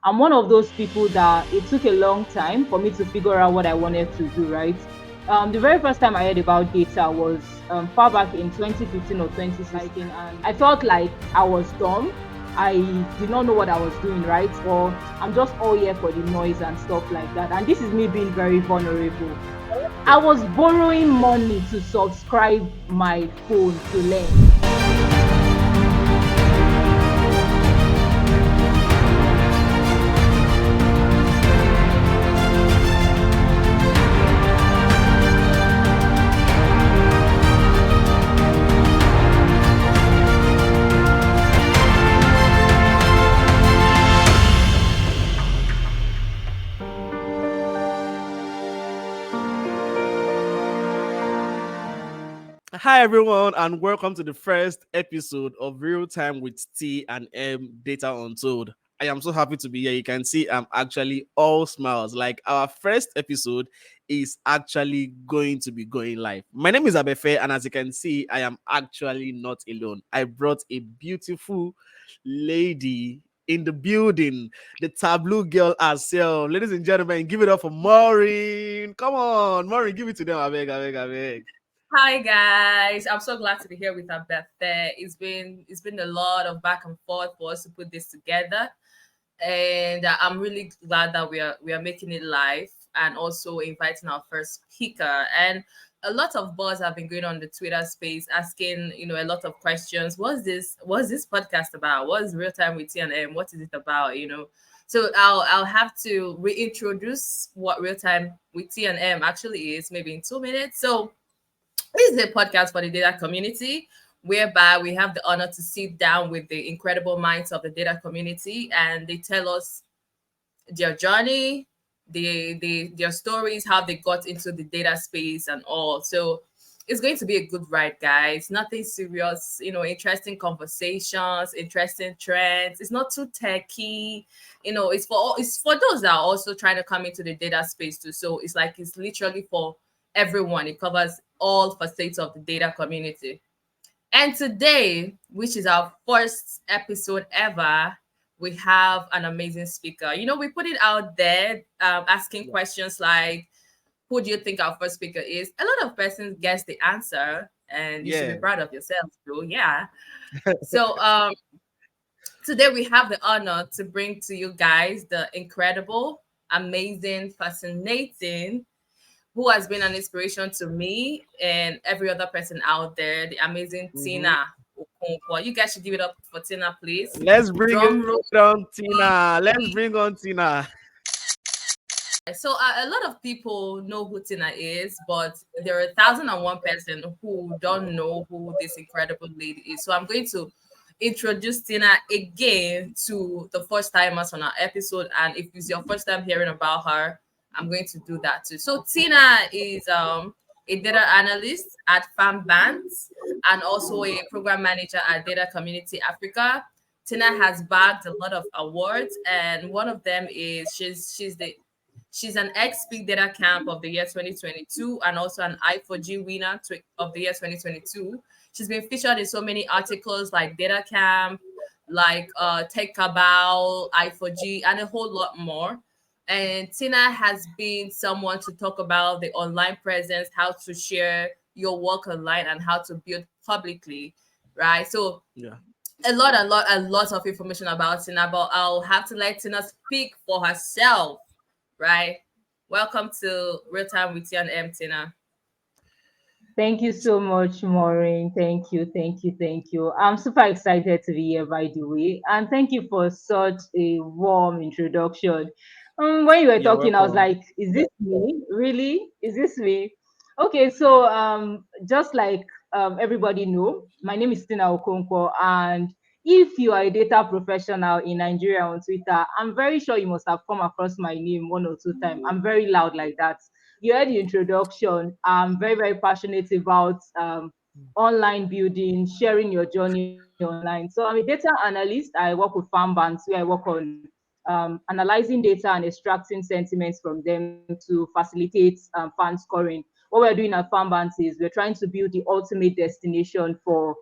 I'm one of those people that it took a long time for me to figure out what I wanted to do, right? The very first time I heard about data was far back in 2015 or 2016, and I felt like I was dumb. I did not know what I was doing, right? Or I'm just all here for the noise and stuff like that. And this is me being very vulnerable. I was borrowing money to subscribe my phone to learn. Hi everyone, and welcome to the first episode of Real Time with T&M Data Untold. I am so happy to be here. You can see I'm actually all smiles. Like our first episode is actually going to be going live. My name is Abefe, and as you can see, I am actually not alone. I brought a beautiful lady in the building, the tableau girl herself. Ladies and gentlemen, give it up for Maureen. Come on, Maureen, give it to them. I beg. Hi guys, I'm so glad to be here with Beth. It's been a lot of back and forth for us to put this together, and I'm really glad that we are making it live and also inviting our first speaker. And a lot of buzz have been going on the Twitter space, asking a lot of questions. What's this podcast about? What's Real Time with T&M? What is it about? So I'll have to reintroduce what Real Time with T&M actually is, maybe in 2 minutes. So this is a podcast for the data community, whereby we have the honor to sit down with the incredible minds of the data community, and they tell us their journey, their stories, how they got into the data space and all. So it's going to be a good ride, guys. Nothing serious, interesting conversations, interesting trends. It's not too techy. It's for those that are also trying to come into the data space too. So it's literally for everyone. It covers all facets of the data community. And today, which is our first episode ever, we have an amazing speaker. We put it out there, asking questions like, who do you think our first speaker is? A lot of persons guess the answer, and you should be Yeah. proud of yourself, too. Yeah. So today we have the honor to bring to you guys the incredible, amazing, fascinating, who has been an inspiration to me and every other person out there, the amazing Mhm. Tina Okonkwo. You guys should give it up for Tina, please. Let's bring it Drum roll. on, Tina. Let's bring on Tina. So a lot of people know who Tina is, but there are 1,001 person who don't know who this incredible lady is. So I'm going to introduce Tina again to the first timers on our episode. And if it's your first time hearing about her, I'm going to do that too. So Tina is a data analyst at Farm Bands and also a program manager at Data Community Africa. Tina has bagged a lot of awards, and one of them is she's an ex-Big Data Camp of the year 2022 and also an I4G winner of the year 2022. She's been featured in so many articles like Data Camp, like Tech Cabal, I4G, and a whole lot more. And Tina has been someone to talk about the online presence, how to share your work online, and how to build publicly, right? So Yeah. a lot of information about Tina, but I'll have to let Tina speak for herself, right? Welcome to Real Time with T&M, Tina. Thank you so much, Maureen. Thank you, thank you, thank you. I'm super excited to be here, by the way. And thank you for such a warm introduction. When you were You're talking, I was welcome. like, is this me? Really? Is this me? Okay, so just like everybody know, my name is Tina Okonkwo, and if you are a data professional in Nigeria on Twitter, I'm very sure you must have come across my name one or two times. I'm very loud like that. You heard the introduction. I'm very, very passionate about online building, sharing your journey online. So I'm a data analyst. I work with farm banks where I work on analyzing data and extracting sentiments from them to facilitate fan scoring. What we're doing at farm banks is we're trying to build the ultimate destination for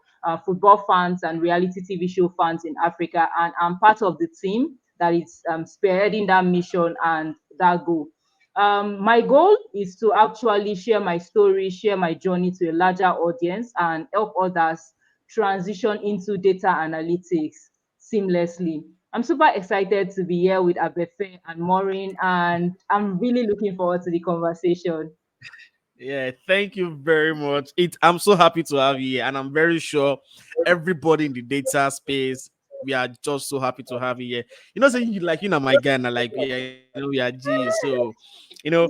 football fans and reality TV show fans in Africa. And I'm part of the team that is spearheading that mission and that goal. My goal is to actually share my story, share my journey to a larger audience, and help others transition into data analytics seamlessly. I'm super excited to be here with Abefe and Maureen, and I'm really looking forward to the conversation. Yeah, thank you very much. I'm so happy to have you here, and I'm very sure everybody in the data space, we are just so happy to have you here. Saying you like, my guy, and like, yeah, we are G. So, you know,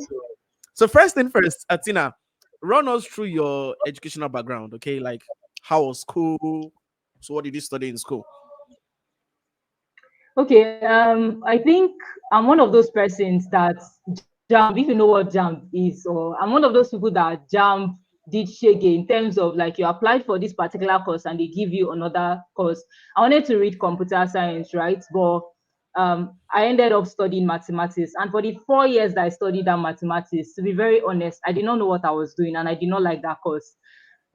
so first thing first, Atina, run us through your educational background, okay? Like, how was school? So, what did you study in school? Okay, I think I'm one of those persons that jump, if you know what jump is, or I'm one of those people that jump did shege in terms of like you applied for this particular course and they give you another course. I wanted to read computer science, right? But I ended up studying mathematics. And for the 4 years that I studied that mathematics, to be very honest, I did not know what I was doing and I did not like that course.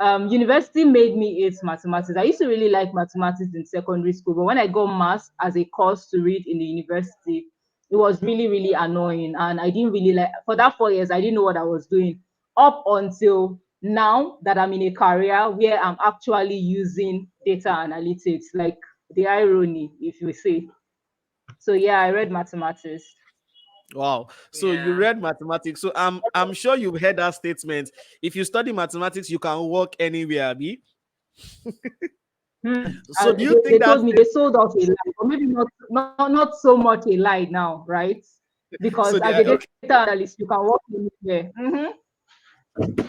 University made me hate mathematics. I used to really like mathematics in secondary school, but when I got maths as a course to read in the university, it was really, really annoying. And I didn't really like, for that 4 years, I didn't know what I was doing up until now that I'm in a career where I'm actually using data analytics, like the irony, if you say. So yeah, I read mathematics. Wow. So you Yeah. read mathematics. So I'm sure you've heard that statement. If you study mathematics, you can work anywhere, B. So do you They think told that's me they sold us a lie, or maybe not so much a lie now, right? Because so as they a are data okay? analyst, you can work anywhere.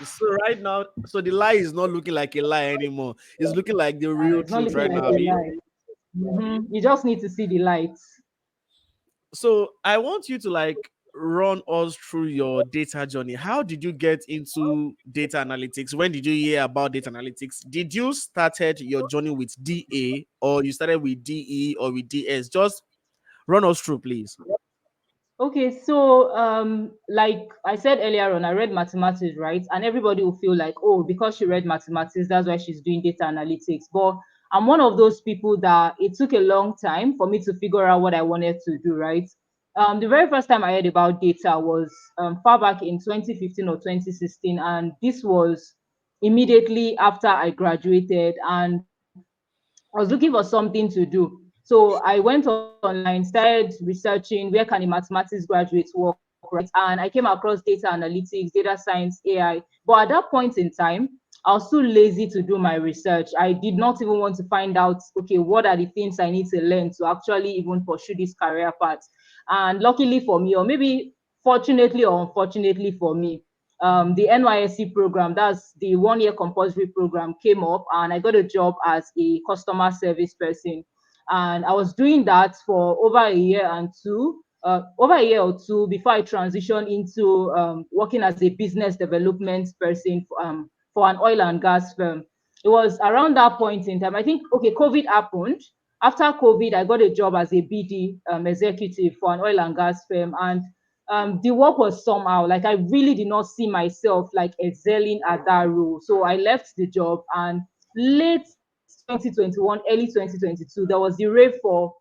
So right now, so the lie is not looking like a lie anymore. It's looking like the real It's not truth looking right like now, a B. lie. You just need to see the lights. So I want you to like run us through your data journey. How did you get into data analytics? When did you hear about data analytics? Did you started your journey with DA, or you started with DE or with DS? Just run us through, please. Okay, so like I said earlier on, I read mathematics, right? And everybody will feel like, oh, because she read mathematics, that's why she's doing data analytics. But I'm one of those people that it took a long time for me to figure out what I wanted to do, right? The very first time I heard about data was far back in 2015 or 2016, and this was immediately after I graduated, and I was looking for something to do. So I went online, started researching where can a mathematics graduate work, right? And I came across data analytics, data science, AI. But at that point in time, I was too lazy to do my research. I did not even want to find out, okay, what are the things I need to learn to actually even pursue this career path. And luckily for me, or maybe fortunately or unfortunately for me, the NYSC program, that's the 1 year compulsory program, came up and I got a job as a customer service person. And I was doing that for over a year or two before I transitioned into working as a business development person for an oil and gas firm. It was around that point in time. I think, okay, COVID happened. After COVID, I got a job as a BD executive for an oil and gas firm. And the work was somehow like I really did not see myself like excelling at that role. So I left the job, and late 2021, early 2022, there was the rave for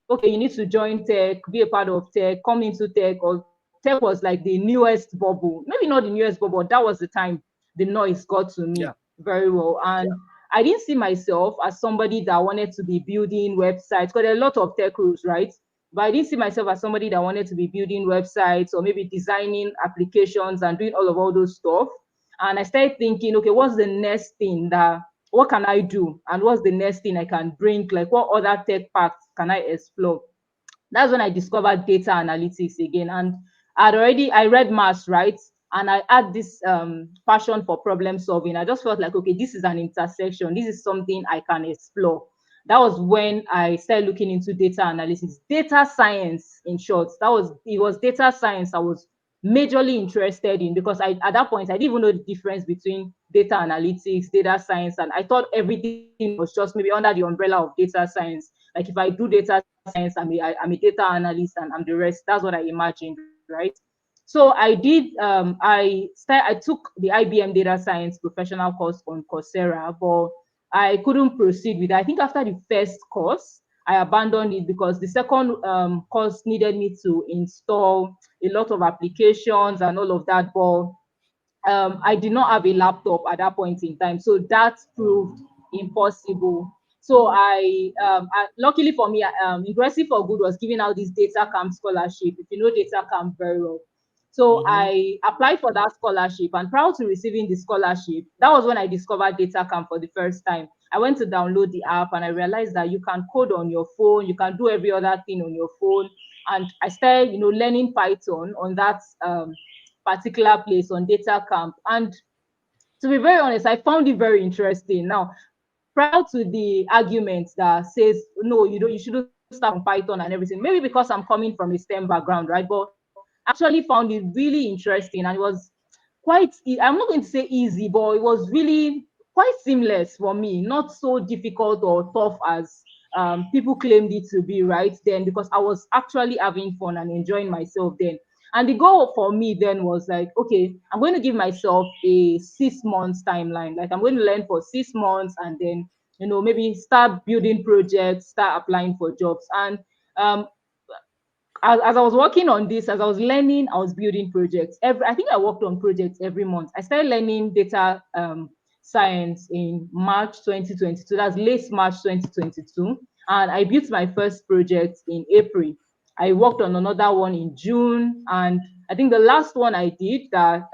okay, you need to join tech, be a part of tech, come into tech, or tech was like the newest bubble. Maybe not the newest bubble, that was the time the noise got to Yeah. me very well. And I didn't see myself as somebody that wanted to be building websites because there are a lot of tech rules, right? But I didn't see myself as somebody that wanted to be building websites or maybe designing applications and doing all those stuff. And I started thinking, okay, what's the next thing that what can I do? And what's the next thing I can bring? Like what other tech paths can I explore? That's when I discovered data analytics again. And I read maths, right? And I had this passion for problem solving. I just felt like, okay, this is an intersection. This is something I can explore. That was when I started looking into data analytics, data science in short. It was data science I was majorly interested in because at that point I didn't even know the difference between data analytics, data science, and I thought everything was just maybe under the umbrella of data science. Like if I do data science, I'm a data analyst and I'm the rest. That's what I imagined, right? So I took the IBM data science professional course on Coursera, but I couldn't proceed with it. I think after the first course, I abandoned it because the second course needed me to install a lot of applications and all of that. But I did not have a laptop at that point in time, so that proved impossible. So luckily for me, University for Good was giving out this data camp scholarship. If you know data camp very well, so Mm-hmm. I applied for that scholarship, and prior to receiving the scholarship, that was when I discovered data camp for the first time. I went to download the app, and I realized that you can code on your phone, you can do every other thing on your phone, and I started, learning Python on that particular place on data camp. And to be very honest, I found it very interesting. Now, prior to the argument that says no, you shouldn't start from Python and everything, maybe because I'm coming from a STEM background, right? But I actually found it really interesting, and it was I'm not going to say easy, but it was really quite seamless for me, not so difficult or tough as people claimed it to be right then, because I was actually having fun and enjoying myself then. And the goal for me then was like, okay, I'm going to give myself a 6 months timeline. Like, I'm going to learn for 6 months, and then, maybe start building projects, start applying for jobs. And um, as I was working on this, as I was learning, I was building projects. I think I worked on projects every month. I started learning data science in March 2022. That's late March 2022. And I built my first project in April. I worked on another one in June. And I think the last one I did that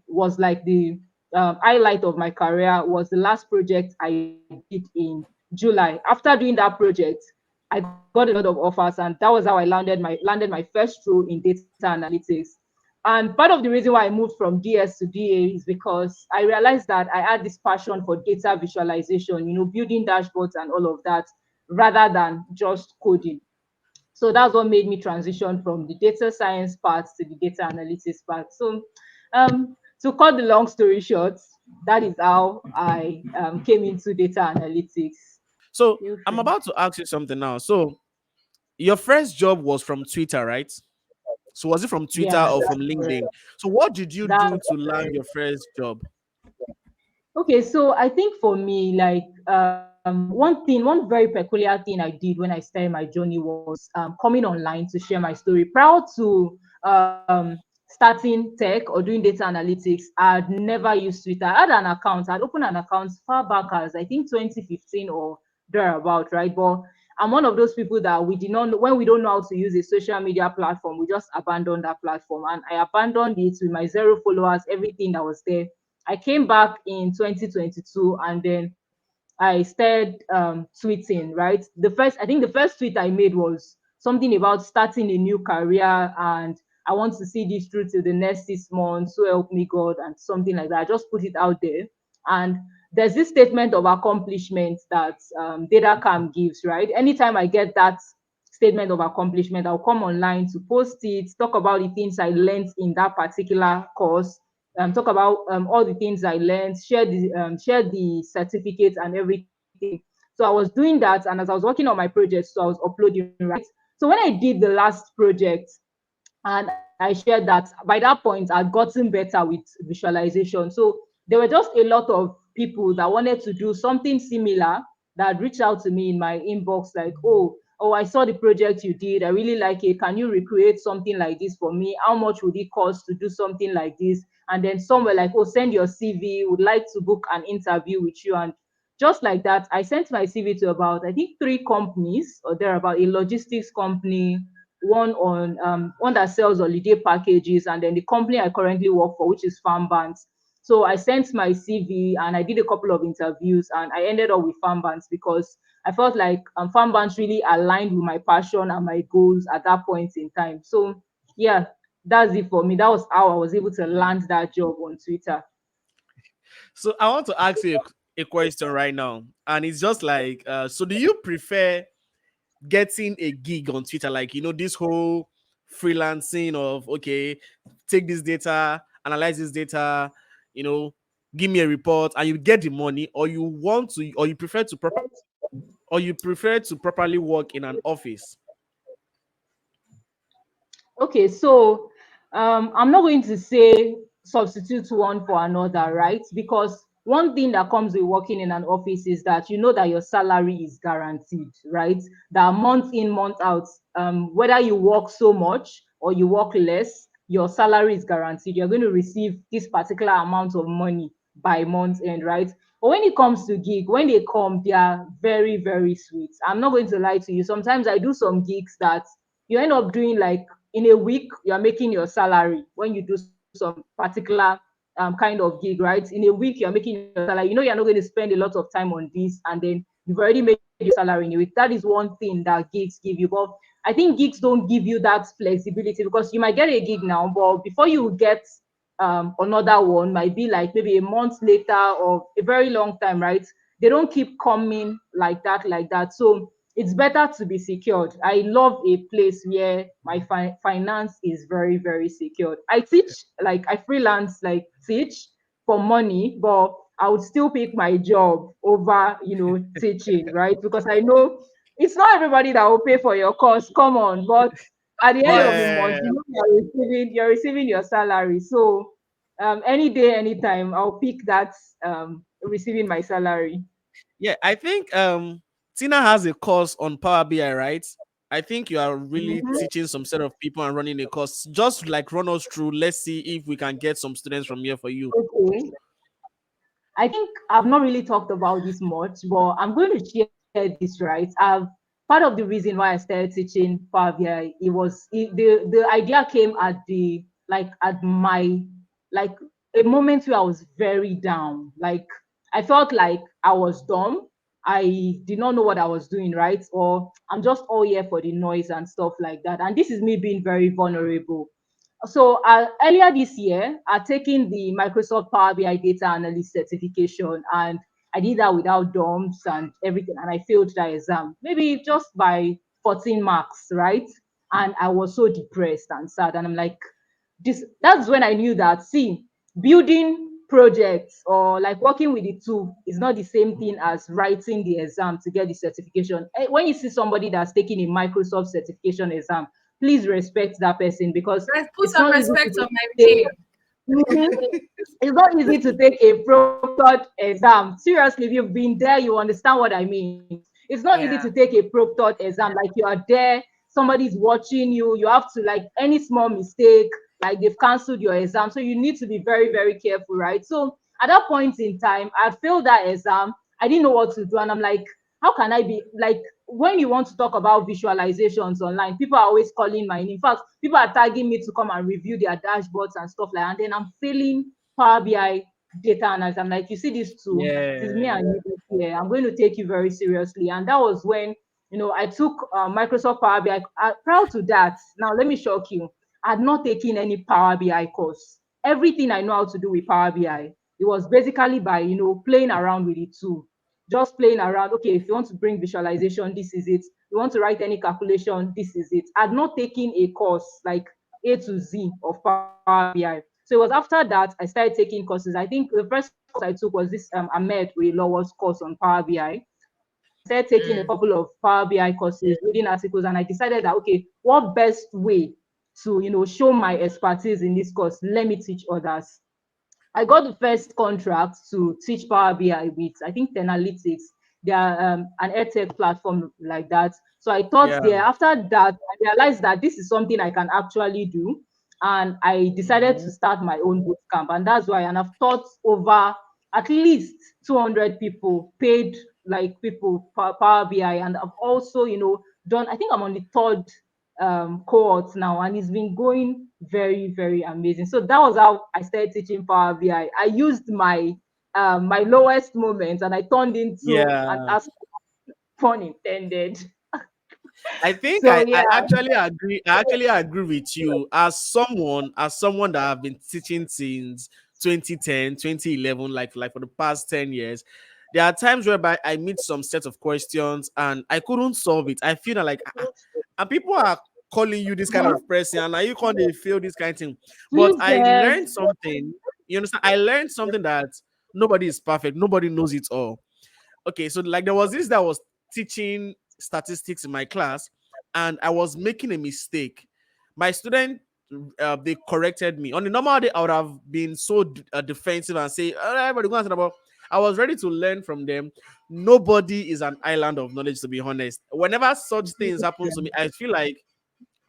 was like the highlight of my career was the last project I did in July. After doing that project, I got a lot of offers, and that was how I landed my first role in data analytics. And part of the reason why I moved from DS to DA is because I realized that I had this passion for data visualization, building dashboards and all of that, rather than just coding. So that's what made me transition from the data science part to the data analytics part. So to cut the long story short, that is how I came into data analytics. So Feel I'm free. about to ask you something now. So your first job was from Twitter, right? So was it from Twitter Yeah, or from that's correct. LinkedIn? So what did you That's do to land correct. your first job? Okay, so I think for me, like one very peculiar thing I did when I started my journey was coming online to share my story. Prior to starting tech or doing data analytics, I'd never used Twitter. I had an account. I'd opened an account far back as I think 2015 or thereabout, right? But I'm one of those people that we did not know, when we don't know how to use a social media platform, we just abandon that platform. And I abandoned it with my zero followers, everything that was there. I came back in 2022, and then I started tweeting, right? I think the first tweet I made was something about starting a new career, and I want to see this through to the next 6 months. So help me God, and something like that. I just put it out there. And there's this statement of accomplishment that DataCamp gives, right? Anytime I get that statement of accomplishment, I'll come online to post it, talk about the things I learned in that particular course, talk about all the things I learned, share the certificates and everything. So I was doing that, and as I was working on my project, so I was uploading, right? So when I did the last project, and I shared that, by that point I'd gotten better with visualization. So there were just a lot of people that wanted to do something similar, that reached out to me in my inbox like, oh, I saw the project you did, I really like it, can you recreate something like this for me? How much would it cost to do something like this? And then some were like, oh, send your CV, would like to book an interview with you. And just like that, I sent my CV to about, I think, three companies or thereabout: a logistics company, one that sells holiday packages, and then the company I currently work for, which is Farm Bands. So I sent my CV and I did a couple of interviews, and I ended up with Farm Bands because I felt like Farm Bands really aligned with my passion and my goals at that point in time. So yeah, that's it for me. That was how I was able to land that job on Twitter. So I want to ask you a question right now, and it's just like, so do you prefer getting a gig on Twitter, like this whole freelancing of, okay, take this data, analyze this data, you know, give me a report, and you get the money, or you want to, or you prefer to properly work in an office? Okay, so I'm not going to say substitute one for another, right? Because one thing that comes with working in an office is that you know that your salary is guaranteed, right? That month in, month out, whether you work so much or you work less, your salary is guaranteed. You're going to receive this particular amount of money by month end, right? But when it comes to gig, when they come, they are very, very sweet. I'm not going to lie to you. Sometimes I do some gigs that you end up doing like in a week, you're making your salary when you do some particular kind of gig, right? In a week, you're making your salary. You know, you're not going to spend a lot of time on this, and then you've already made your salary in a week. That is one thing that gigs give you. But I think gigs don't give you that flexibility because you might get a gig now, but before you get another one, might be like maybe a month later or a very long time, right? They don't keep coming like that, like that. So it's better to be secured. I love a place where my finance is very, very secured. I teach, like I freelance, like teach for money, but I would still pick my job over, teaching, right? Because I know it's not everybody that will pay for your course. Come on, but at the end of the Yes. month, Yeah, you're receiving your salary. So any day, anytime, I'll pick that receiving my salary. yeah. I think Tina has a course on Power BI, right? I think you are really Mhm. teaching some set of people and running a course. Just like run us through. Let's see if we can get some students from here for you. Okay. I think I've not really talked about this much, but I'm going to share this, right? Part of the reason why I started teaching Power BI, the idea came at the like at my like a moment where I was very down. Like I felt like I was dumb. I did not know what I was doing, right? Or I'm just all here for the noise and stuff like that. And this is me being very vulnerable. So earlier this year, I'd taken the Microsoft Power BI Data Analyst certification, and I did that without DOMS and everything, and I failed that exam, maybe just by 14 marks, right? And I was so depressed and sad, and I'm like, this. That's when I knew that, see, building projects or like working with the tool is not the same thing as writing the exam to get the certification. When you see somebody that's taking a Microsoft certification exam, please respect that person because Guys, put it's some not easy respect to on my take. name. Mhm. It's not easy to take a proctored exam. Seriously, if you've been there, you understand what I mean. It's not easy to Yeah. take a proctored exam. Like you are there, somebody's watching you. You have to like any small mistake, like they've cancelled your exam. So you need to be very, very careful, right? So at that point in time, I failed that exam. I didn't know what to do, and I'm like, how can I be like when you want to talk about visualizations online, people are always calling my name. In fact, people are tagging me to come and review their dashboards and stuff like that. And then I'm failing Power BI data analysis. I'm like, you see this too? It is me Yeah, and you here. I'm going to take you very seriously. And that was when, I took Microsoft Power BI. Prior to that, now let me shock you. I had not taken any Power BI course. Everything I know how to do with Power BI, it was basically by, playing around with it too, just playing around. Okay, if you want to bring visualization, this is it. You want to write any calculation, this is it. I'd not taken a course like A to Z of Power BI. So it was after that I started taking courses. I think the first course I took was this Ahmed Lower's course on Power BI. And then I started taking a Mm. couple of Power BI courses, reading articles, and I decided that okay, what best way to show my expertise in this course? Let me teach others. I got the first contract to teach Power BI with, I think, Analytics. They are an edtech platform like that. So I taught yeah. there. After that, I realized that this is something I can actually do. And I decided Mhm. to start my own boot camp. And that's why, and I've taught over at least 200 people, paid like people, Power BI. And I've also, done, I think I'm on the third cohort now, and it's been going very, very amazing. So that was how I started teaching Power BI. I used my lowest moments and I turned into an Yeah. asset, pun intended. I think So I yeah. actually agree. I actually agree with you as someone that have been teaching since 2010, 2011, like for the past 10 years. There are times whereby I meet some set of questions and I couldn't solve it. I feel that like and people are calling you this kind of person and are you can't they feel this kind of thing. But I Jesus. learned something. You understand? I learned something that nobody is perfect, nobody knows it all. Okay, so like there was this that was teaching statistics in my class, and I was making a mistake. My student, they corrected me. On the normal day, I would have been so defensive and say, "Oh, everybody go and about." I was ready to learn from them. Nobody is an island of knowledge, to be honest. Whenever such things happen to me, I feel like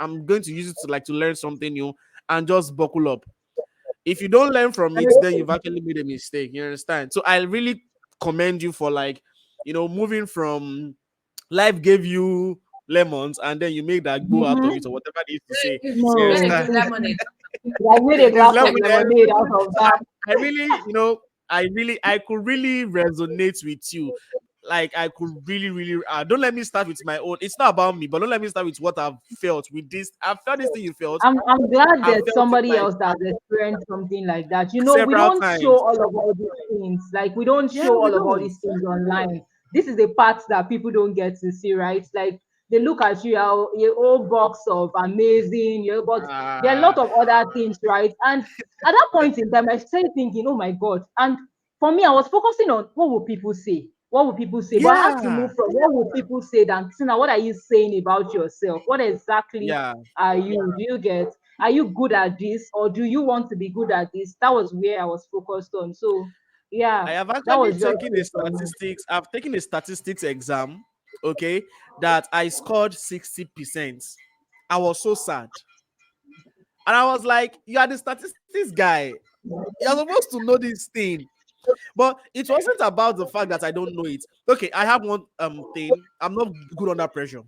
I'm going to use it to like to learn something new and just buckle up. If you don't learn from it, then you've actually made a mistake. You understand? So I really commend you for like, moving from life gave you lemons and then you make that go out of Mhm. it or whatever they used to say. You You're gonna No, do understand? lemonade. I made a It's glass of lemonade. lemonade out of So that. I really, I could really resonate with you. Like I could really, really. Don't let me start with my own. It's not about me, but don't let me start with what I've felt with this. I've felt this thing you felt. I'm glad I've there's felt it somebody like else that has experienced something like that. You know, we several don't show times. all of all these things. Like we don't Yeah, show we all of all don't. these things online. This is the part that people don't get to see, right? Like they look at you, your whole box of amazing, but there are a Ah, lot of other things, right? And at that point in time, I started thinking, oh my God. And for me, I was focusing on what will people say? What will people say? But I had to yeah, move from what will people say than Tina, what are you saying about yourself? What exactly yeah. are you? Do you get? Are you good at this, or do you want to be good at this? That was where I was focused on. So, yeah, I have that actually was just taken a it for me. statistics. I've taken a statistics exam, okay, that I scored 60%. I was so sad. And I was like, you are the statistics guy. You're supposed to know this thing. But it wasn't about the fact that I don't know it. Okay, I have one thing. I'm not good under pressure.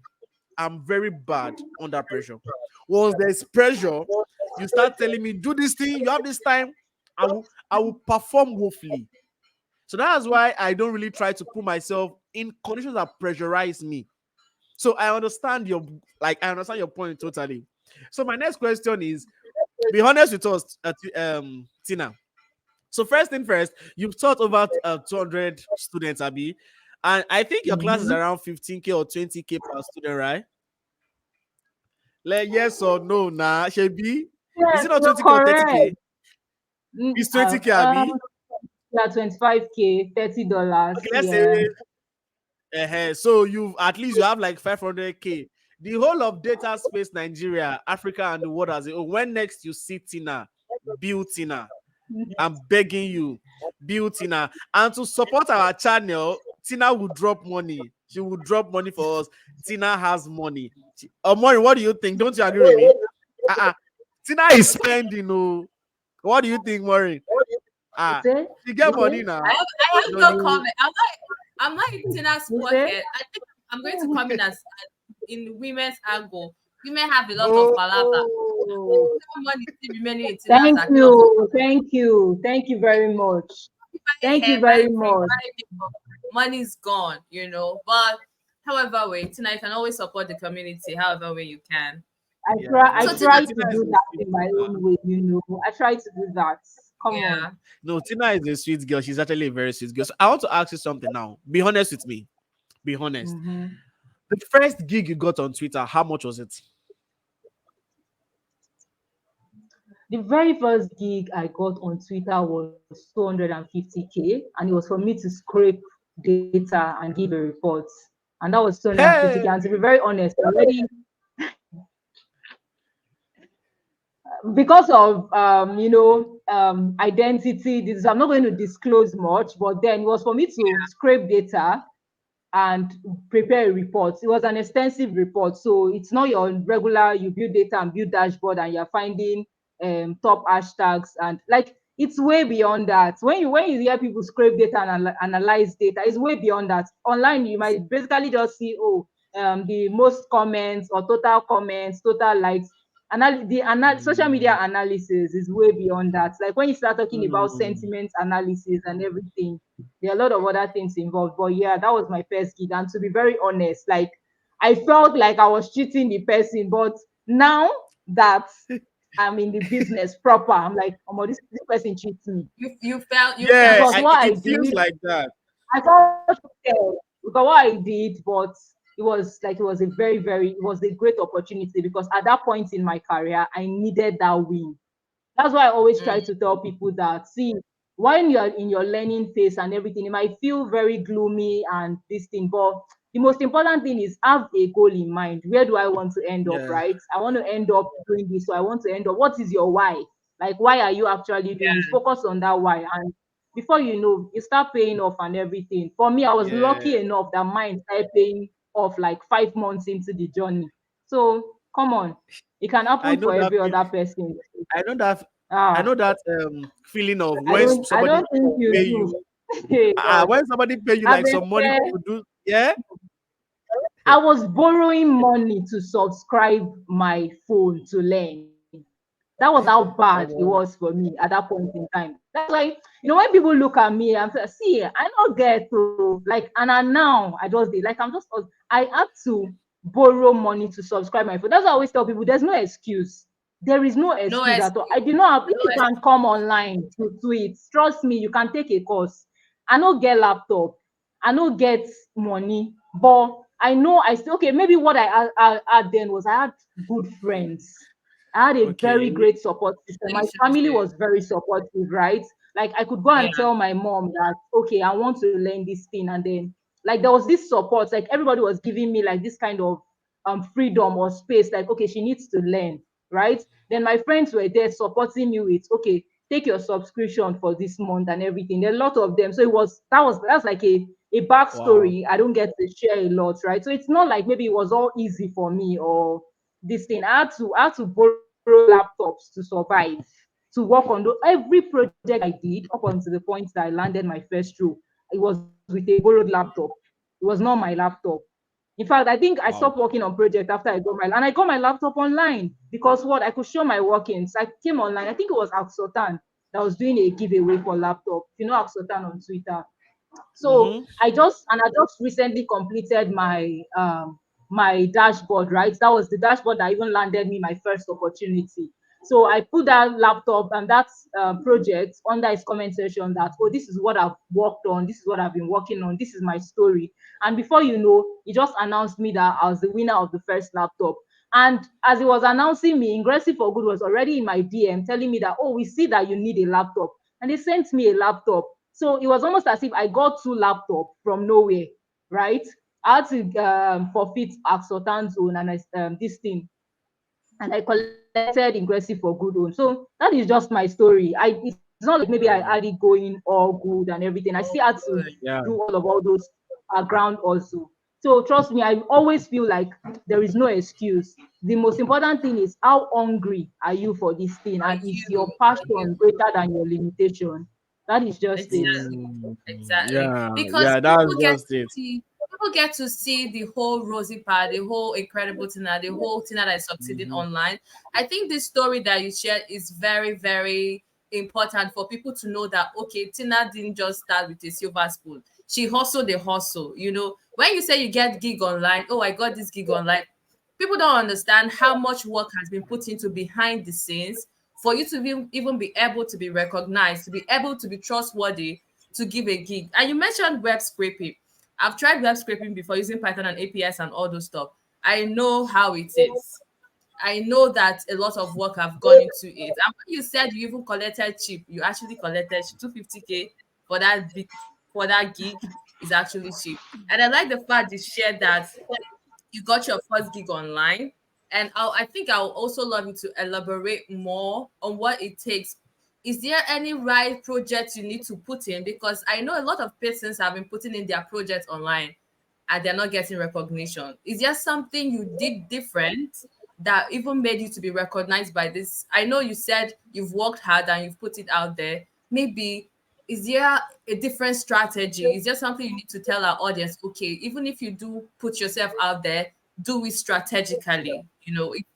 I'm very bad under pressure. Once there's pressure, you start telling me, do this thing, you have this time, I will perform woefully. So that's why I don't really try to put myself in conditions that pressurize me. So I understand your point totally. So my next question is, be honest with us, Tina. So first thing first, you've taught over 200 students, Abby, and I think your class is Mhm. around 15K or 20K per student, right? Like yes or no, nah, Shebi? Is Yes, it not you're 20K or correct. 30K? It's 20K, Abby. Yeah, 25K, $30. Okay, let's say Yeah. so you have like 500K. The whole of data space, Nigeria, Africa, and the world as a whole. When next you see Tina, build Tina. I'm begging you, build Tina. And to support our channel, Tina will drop money. She will drop money for us. Tina has money. Omori, what do you think? Don't you agree with me? Uh-uh. Tina is spending. Oh. What do you think, Maury? You Ah, say? she You get money say? I now. have I have No, no you. comment. I'm not in Tina's You say? pocket. I think I'm going to come in as in women's angle. Women have a lot of palata. Oh, Money still remaining in Tina's Thank account. you. Thank you. Thank you very much. Buying Thank you hair, very buying cream, much. buying makeup. Money's gone, you know. But however way, Tina, you can always support the community however way you can. yeah, I no, So Tina, try Tina to is do a that sweet in my girl. own way, you know. I try to do that. Come on. yeah. No, Tina is a sweet girl. She's actually a very sweet girl. So I want to ask you something now. Be honest with me. Be honest. Mhm. The first gig you got on Twitter, how much was it? The very first gig I got on Twitter was 250K, and it was for me to scrape data and give a report. And that was 250K. Hey, And to be very honest, already because of identity, this I'm not going to disclose much, but then it was for me to scrape data and prepare a report. It was an extensive report. So it's not your regular, you build data and build dashboard and you're finding top hashtags and like it's way beyond that. When you hear people scrape data and analyze data, it's way beyond that. Online, you might basically just see, the most comments or total comments, total likes. Social media mm, analysis is way beyond that. Like when you start talking about mm, sentiment analysis and everything, there are a lot of other things involved. But yeah, that was my first gig. And to be very honest, like I felt like I was cheating the person. But now that I'm in the business proper, I'm like, oh, this person cheats me. You felt yeah, Because what I it feels did, like that. I felt cheated. Because what I did, but it was a great opportunity because at that point in my career, I needed that win. That's why I always try to tell people that, see, when you're in your learning phase and everything, it might feel very gloomy and this thing, but the most important thing is have a goal in mind. Where do I want to end up, Yeah. right? I want to end up doing this, so I want to end up. What is your why? Like, why are you actually doing this? Focus on that why. And before you know, you start paying off and everything. For me, I was Yeah. lucky enough that mine started paying off like 5 months into the journey. So come on, it can I happen know for that every other person. I know that I Ah, know that feeling of I when don't I somebody don't think you pay do. you Hey God. when somebody pay you I've like been some money there. to do, yeah. I was borrowing money to subscribe my phone to learn. That was how bad it Oh, was for me at that point in time. That's why, when people look at me, I'm say, see, I don't get to like, and I now I just did like I had to borrow money to subscribe my phone. That's why I always tell people there's no excuse. There is no No excuse at all. I excuse. did not have, if No you can excuse. come online to it, trust me, you can take a course. I no get laptop. I no get money, but I know I still okay. Maybe what I had then was I had good friends. I had a very okay. great support system. So My you should family say, was very supportive, right? Like I could go yeah, and tell my mom that okay, I want to learn this thing, and then like there was this support. Like everybody was giving me like this kind of freedom or space. Like okay, she needs to learn, right? Then my friends were there supporting me with okay, take your subscription for this month and everything. There are a lot of them. So that's like a Wow. backstory. I don't get to share a lot, right? So it's not like maybe it was all easy for me or this thing. I had to borrow laptops to survive, to work on every project I did up until the point that I landed my first role. It was with a borrowed laptop. It was not my laptop. In fact, I think I stopped Wow. working on project after I got my laptop online because what I could show my workings. I came online. I think it was Axotan that was doing a giveaway for laptop. You know Axotan on Twitter. So Mm-hmm. I just recently completed my dashboard, right? That was the dashboard that even landed me my first opportunity. So I put that laptop and that project under his comment section that, oh, this is what I've worked on, this is what I've been working on, this is my story. And before you know, he just announced me that I was the winner of the first laptop. And as he was announcing me, Ingressive for Good was already in my DM telling me that, oh, we see that you need a laptop. And they sent me a laptop. So it was almost as if I got two laptops from nowhere, right? I had to forfeit Axotan's own and this thing, and I collected Ingressive for good own. So that is just my story. It's not like maybe I had it Yeah. going all good and everything. I still had oh, to good. do Yeah. all those background also. So trust me, I always feel like there is no excuse. The most important thing is how hungry are you for this thing, Are and is you? your Are you? passion greater than your limitation? That is just it. Exactly. Mm, Exactly. yeah. Because Yeah. That's just it. people get to see the whole rosy part, the whole incredible Tina, the whole Tina that is succeeding Mm-hmm. online. I think this story that you shared is very, very important for people to know that okay, Tina didn't just start with a silver spoon. She hustled the hustle. When you say you get gig online, oh, I got this gig online, people don't understand how much work has been put into behind the scenes for you to even be able to be recognized, to be able to be trustworthy to give a gig. And you mentioned web scraping. I've tried web scraping before using Python and APIs and all those stuff. I know how it is. I know that a lot of work have gone into it. And when you said you even collected cheap, you actually collected 250K for that gig is actually cheap. And I like the fact you shared that you got your first gig online. And I think I'll also love you to elaborate more on what it takes. Is there any right project you need to put in? Because I know a lot of persons have been putting in their projects online and they're not getting recognition. Is there something you did different that even made you to be recognized by this? I know you said you've worked hard and you've put it out there. Maybe is there a different strategy? Is there something you need to tell our audience? Okay, even if you do put yourself out there, do it strategically.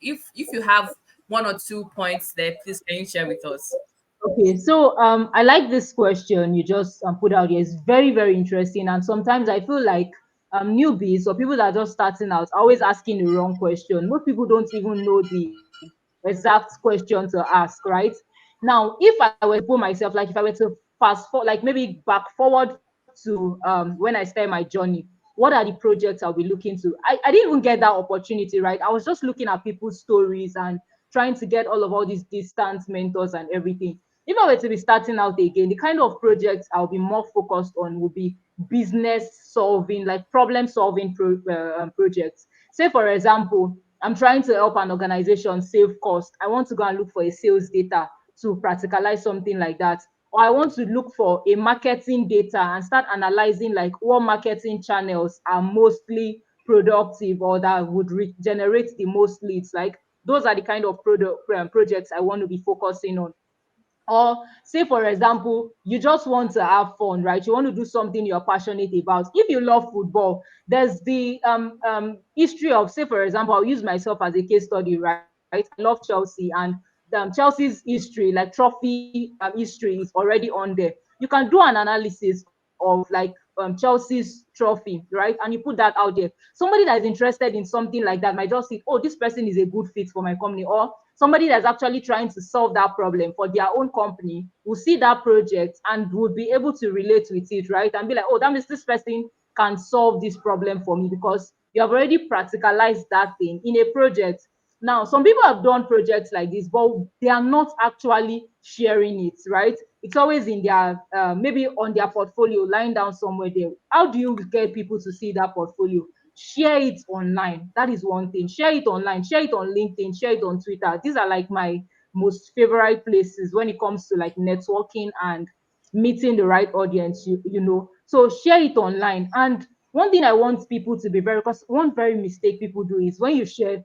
If you have one or two points there, please can you share with us? Okay, so I like this question you just put out here. It's very, very interesting. And sometimes I feel like newbies or people that are just starting out are always asking the wrong question. Most people don't even know the exact question to ask, right? Now, if I were to put myself, like if I were to fast forward, like maybe back forward to when I started my journey, what are the projects I'll be looking to? I didn't even get that opportunity, right? I was just looking at people's stories and trying to get all these distant mentors and everything. If I were to be starting out again, the kind of projects I'll be more focused on would be business solving, like problem solving projects. Say, for example, I'm trying to help an organization save cost. I want to go and look for a sales data to practicalize something like that. or I want to look for a marketing data and start analyzing like what marketing channels are mostly productive or that would generate the most leads. Like those are the kind of projects I want to be focusing on. Or say for example, you just want to have fun, right? You want to do something you're passionate about. If you love football, there's the history of, say for example, I'll use myself as a case study, right? I love Chelsea, and Chelsea's history, like trophy history, is already on there. You can do an analysis of like Chelsea's trophy, right? And you put that out there. Somebody that is interested in something like that might just see, oh, this person is a good fit for my company. Or somebody that's actually trying to solve that problem for their own company will see that project and would be able to relate with it, right? And be like, oh, that means this person can solve this problem for me because you have already practicalized that thing in a project. Now, some people have done projects like this, but they are not actually sharing it, right? It's always in their, maybe on their portfolio, lying down somewhere there. How do you get people to see that portfolio? Share it online. That is one thing. Share it online, share it on LinkedIn, share it on Twitter. These are like my most favorite places when it comes to like networking and meeting the right audience, So share it online. And one thing I want people to be very, because one very mistake people do is when you share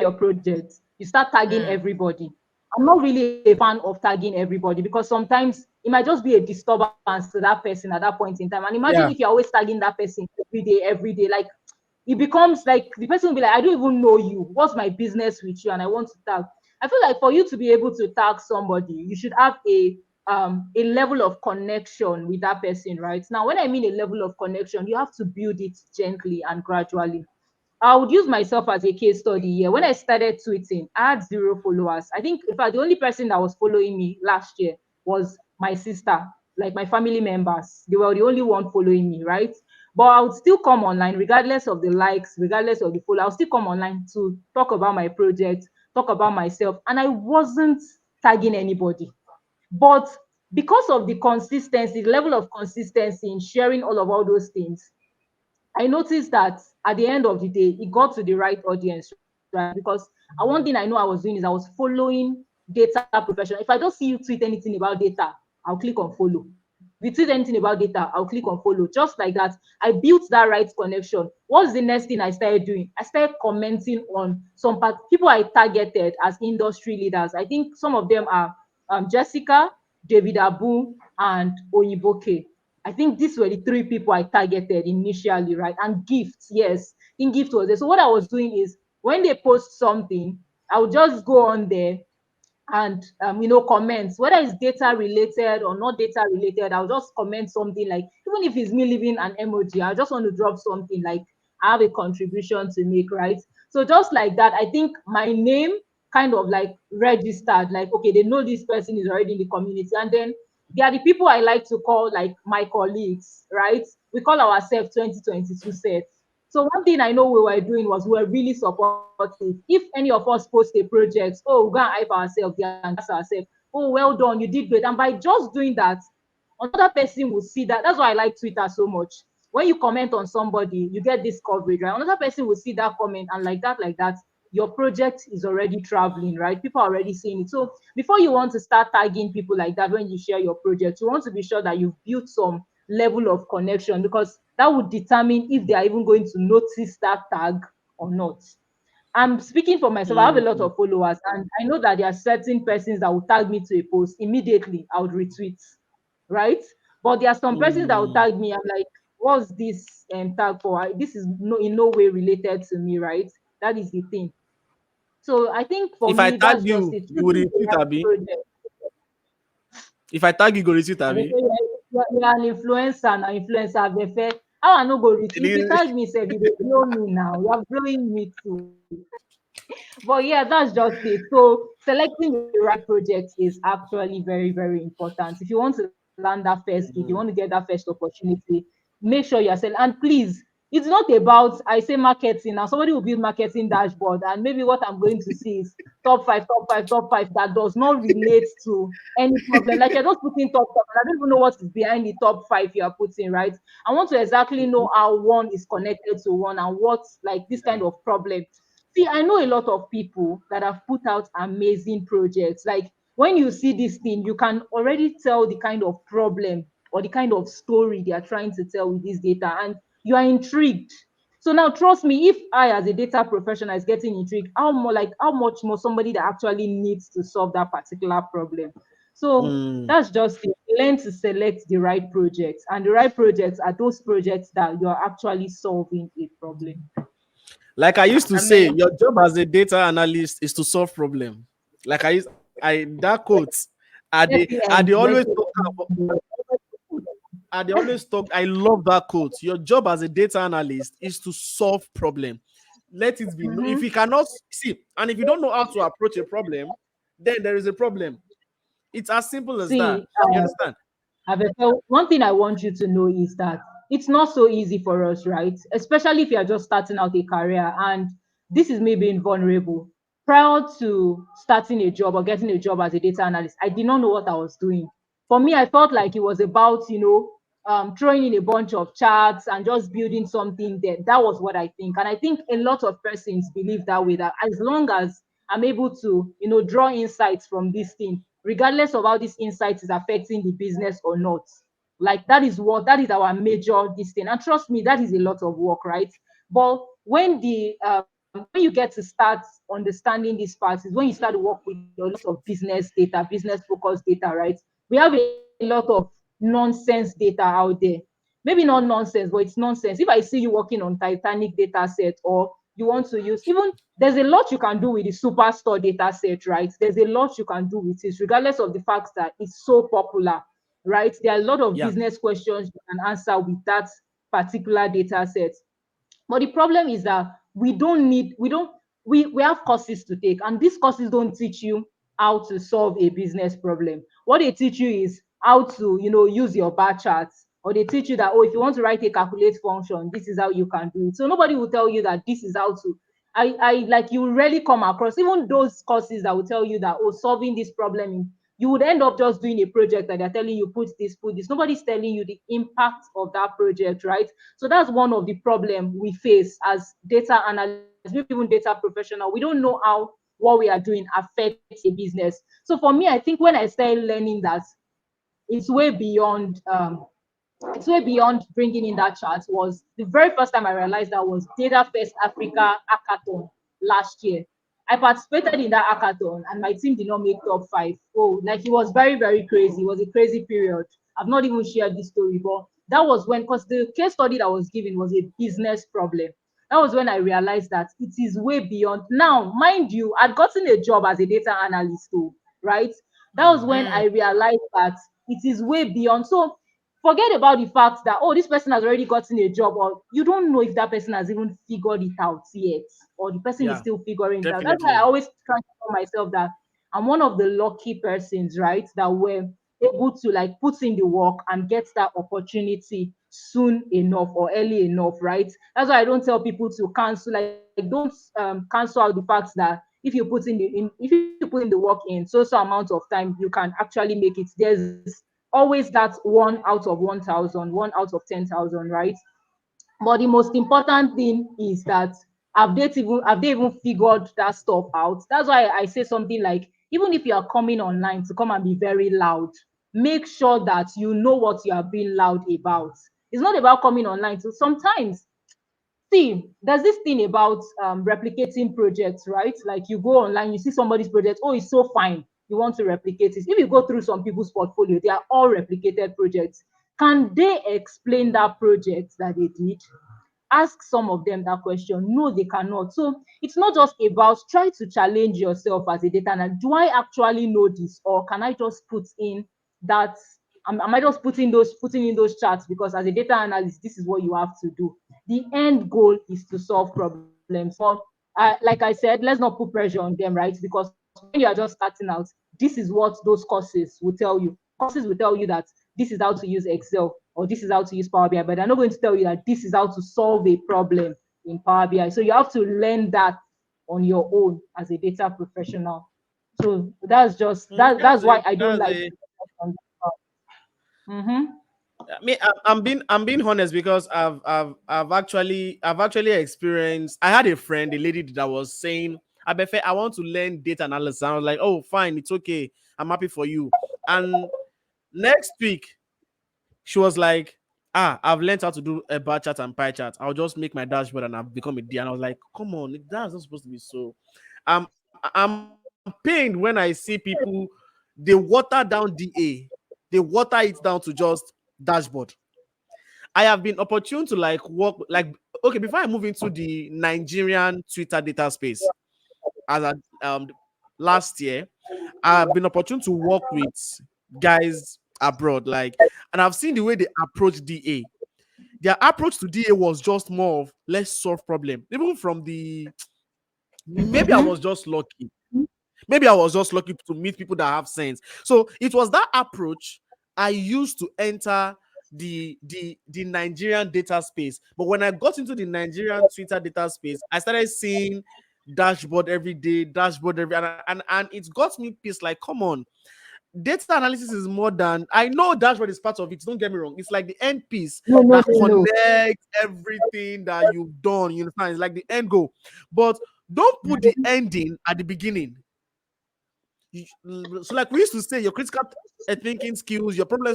your project, you start tagging Mm. everybody. I'm not really a fan of tagging everybody because sometimes it might just be a disturbance to that person at that point in time. And imagine if you're Yeah. always tagging that person every day, like it becomes like the person will be like, I don't even know you. What's my business with you? And I want to tag. I feel like for you to be able to tag somebody, you should have a level of connection with that person, right? Now, when I mean a level of connection, you have to build it gently and gradually. I would use myself as a case study here. When I started tweeting, I had zero followers. I think, in fact, the only person that was following me last year was my sister, like my family members. They were the only one following me, right? But I would still come online, regardless of the likes, regardless of the follow. I'll still come online to talk about my project, talk about myself, and I wasn't tagging anybody. But because of the consistency, the level of consistency in sharing all those things, I noticed that at the end of the day, it got to the right audience, right? Because one thing I know I was doing is I was following data professional. If I don't see you tweet anything about data, I'll click on follow. If you tweet anything about data, I'll click on follow. Just like that, I built that right connection. What's the next thing I started doing? I started commenting on some people I targeted as industry leaders. I think some of them are Jessica, David Abu, and Oyiboke. I think these were the three people I targeted initially, right? And gifts, yes, in gift was there. So what I was doing is when they post something, I would just go on there and comments, whether it's data related or not data related. I'll just comment something like, even if it's me leaving an emoji, I just want to drop something like I have a contribution to make, right? So just like that, I think my name kind of like registered, like okay, they know this person is already in the community. And then they are the people I like to call like my colleagues, right? We call ourselves 2022 sets. So one thing I know we were doing was we were really supportive. If any of us post a project, oh, we're gonna hype ourselves there and gas ourselves. Oh, well done, you did great. And by just doing that, another person will see that. That's why I like Twitter so much. When you comment on somebody, you get this coverage, right? Another person will see that comment, and like that, your project is already traveling, right? People are already seeing it. So before you want to start tagging people like that when you share your project, you want to be sure that you've built some level of connection, because that would determine if they are even going to notice that tag or not. I'm speaking for myself. I have a lot Mm. of followers, and I know that there are certain persons that will tag me to a post immediately. I would retweet, right? But there are some persons that will Mm. tag me. I'm like, what's this tag for? This is in no way related to me, right? That is the thing. So I think for If I me, tag that's just you, it. you will Choosing the retweet, right Abi. project. If I tag you, go retweet, And they Abi. say you're an influencer, an influencer. They say, how I no go reach? If you tag me, say you dey blow me now. You're blowing me too. But yeah, that's just it. So selecting the right project is actually very, very important. If you want to land that first gig, you want to get that first opportunity, make sure you're selling. And please, it's not about, I say marketing. Now somebody will build marketing dashboard, and maybe what I'm going to see is top five, top five, top five that does not relate to any problem. Like you're just putting top five, and I don't even know what is behind the top five you are putting, right? I want to exactly know how one is connected to one and what like this kind of problem. See, I know a lot of people that have put out amazing projects. Like when you see this thing, you can already tell the kind of problem or the kind of story they are trying to tell with this data, and you are intrigued. So now, trust me, if I, as a data professional, is getting intrigued, how much more somebody that actually needs to solve that particular problem. So Mm. that's just it. Learn to select the right projects, and the right projects are those projects that you are actually solving a problem. Like I used to I say, mean, your job as a data analyst is to solve problem. Like I that quote, Let it I they end. Let always it talk about, end. I they always talk. I love that quote. Your job as a data analyst is to solve problem. Let it be. If Mhm. you cannot see, and if you don't know how to approach a problem, then there is a problem. It's as simple as that. See, You understand? Abeka, one thing I want you to know is that it's not so easy for us, right? Especially if you're just starting out a career. And this is me being vulnerable. Prior to starting a job or getting a job as a data analyst, I did not know what I was doing. For me, I felt like it was about, throwing in a bunch of charts and just building something there. That was what I think. And I think a lot of persons believe that way, that as long as I'm able to, draw insights from this thing, regardless of how this insight is affecting the business or not. Like that is our major this thing. And trust me, that is a lot of work, right? But when you get to start understanding these parts is when you start to work with a lot of business data, business focused data, right? We have a lot of nonsense data out there. Maybe not nonsense, but it's nonsense. If I see you working on Titanic data set, or you want to use, even there's a lot you can do with the superstore data set, right? There's a lot you can do with it, regardless of the fact that it's so popular, right? There are a lot of Yeah. business questions you can answer with that particular data set. But the problem is that we have courses to take, and these courses don't teach you how to solve a business problem. What they teach you is how to, use your bar charts, or they teach you that, oh, if you want to write a calculate function, this is how you can do it. So nobody will tell you that this is how to. I like, you rarely come across even those courses that will tell you that, oh, solving this problem you would end up just doing a project that they're telling you put this. Nobody's telling you the impact of that project, right? So that's one of the problem we face as data analysts, maybe even data professional. We don't know how what we are doing affects a business. So for me, I think when I started learning that, it's way beyond bringing in that chart, was the very first time I realized that was Data First Africa hackathon last year. I participated in that hackathon and my team did not make top five. Oh, like, it was very, very crazy. It was a crazy period. I've not even shared this story, but that was when, because the case study that was given was a business problem. That was when I realized that it is way beyond. Now, mind you, I'd gotten a job as a data analyst too, right? That was when Mhm. I realized that it is way beyond. So forget about the fact that, oh, this person has already gotten a job, or you don't know if that person has even figured it out yet, or the person is Yeah, still figuring it out. That's why I definitely. always try to tell myself that I'm one of the lucky persons, right, that were able to, like, put in the work and get that opportunity soon enough or early enough, right? That's why I don't tell people to cancel. Like, don't cancel out the fact that if you put if you put in the work in so amount of time, you can actually make it. There's always that 1 out of 1,000, 1 out of 10,000, right? But the most important thing is that have they even figured that stuff out? That's why I say something like, even if you are coming online to come and be very loud, make sure that you know what you are being loud about. It's not about coming online. So sometimes, see, there's this thing about replicating projects, right? Like, you go online, you see somebody's project, oh, it's so fine, you want to replicate it. If you go through some people's portfolio, they are all replicated projects. Can they explain that project that they did? Ask some of them that question. No, they cannot. So it's not just about, try to challenge yourself as a data analyst. Do I actually know this, or can I just put in that? Am I just putting in those charts because as a data analyst, this is what you have to do? The end goal is to solve problems. But like I said, let's not put pressure on them, right? Because when you are just starting out, this is what those courses will tell you. Courses will tell you that this is how to use Excel, or this is how to use Power BI, but they're not going to tell you that this is how to solve a problem in Power BI. So you have to learn that on your own as a data professional. So that's just Mm, that's that's why a I don't that's like a to. Mm-hmm. I mean, I'm being honest because I've actually experienced. I had a friend, a lady that was saying Abefe, I want to learn data analysis. And I was like, oh, fine, it's okay. I'm happy for you. And next week, she was like, I've learned how to do a bar chart and pie chart. I'll just make my dashboard and I've become a D. And I was like, come on, that's not supposed to be so. I'm pained when I see people, they water down DA, they water it down to just dashboard. I have been opportune to like work, like, okay, before I move into the Nigerian Twitter data space, as a, last year, I've been opportune to work with guys abroad, like, and I've seen the way they approach DA. Their approach to DA was just more of let's solve problem. Even from the, maybe I was Mm-hmm. just lucky. Maybe I was just lucky to meet people that have sense. So it was that approach I used to enter the Nigerian data space. But when I got into the Nigerian Twitter data space, I started seeing dashboard every day, dashboard every, and it got me pissed. Like, come on, data analysis is more than, I know dashboard is part of it. Don't get me wrong. It's like the end piece No, no, that no, no. connects everything that you've done. You understand? It's like the end goal. But don't put the ending at the beginning. So like we used to say, your critical thinking skills, your problem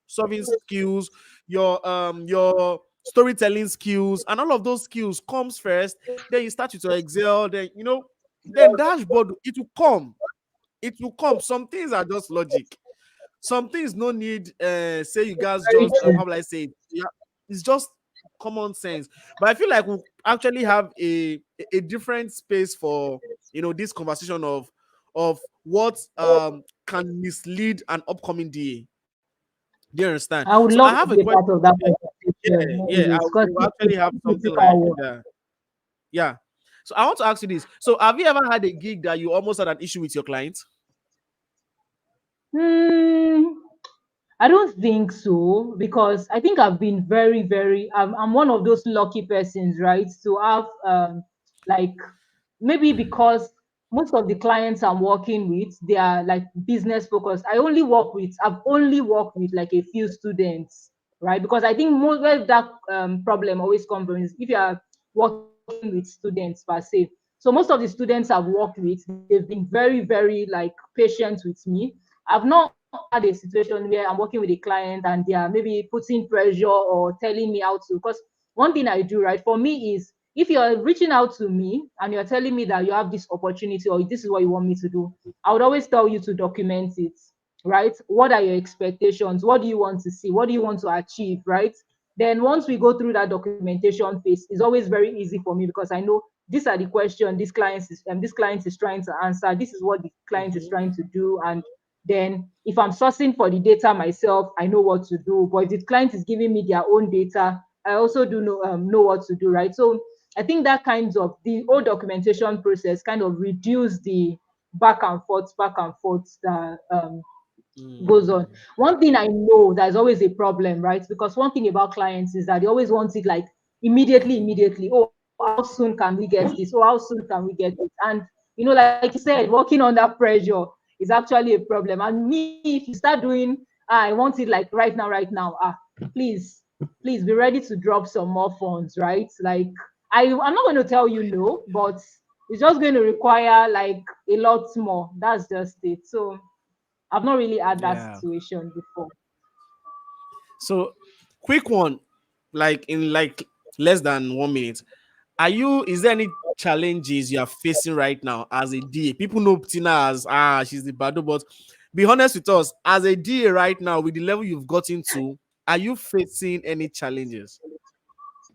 solving skills, your storytelling skills, and all of those skills comes first. Then you start with your Excel. Then then dashboard, it will come. Some things are just logic. Some things no need say you guys Very just true. how will I say it? Yeah, it's just common sense. But I feel like we actually have a different space for this conversation of what can mislead an upcoming DA. Do you understand? I would So I love have to a be a question. part of that Yeah, conversation, yeah, anyways, because we'll it's actually have very something like critical work. that. Yeah. So I want to ask you this. So have you ever had a gig that you almost had an issue with your client? Hmm. I don't think so because I think I've been very, very. I'm one of those lucky persons, right? To have like maybe because most of the clients I'm working with, they are like business focused. I've only worked with like a few students, right? Because I think most where that problem always comes from is if you are working with students per se. So most of the students I've worked with, they've been very, very like patient with me. I've not had a situation where I'm working with a client and they are maybe putting pressure or telling me how to. Because one thing I do, right, for me is if you're reaching out to me and you're telling me that you have this opportunity or this is what you want me to do, I would always tell you to document it, right? What are your expectations? What do you want to see? What do you want to achieve, right? Then once we go through that documentation phase, it's always very easy for me because I know these are the questions this client is trying to answer. This is what the client is Mm-hmm. trying to do, and then if I'm sourcing for the data myself, I know what to do. But if the client is giving me their own data, I also do know what to do, right? So I think that kinds of the whole documentation process kind of reduce the back and forth that goes on. Mm. One thing I know there's always a problem, right? Because one thing about clients is that they always want it like immediately, immediately. Oh, how soon can we get this? Oh, how soon can we get it? And like you said, working under pressure is actually a problem. And me, if you start doing, I want it like right now, please, please be ready to drop some more funds, right? Like I'm not going to tell you no, but it's just going to require like a lot more. That's just it. So I've not really had that Yeah. situation before. So quick one, like in like less than 1 minute. Is there any challenges you are facing right now as a DA? People know Tina as she's the bado, but be honest with us, as a DA right now, with the level you've gotten to, are you facing any challenges?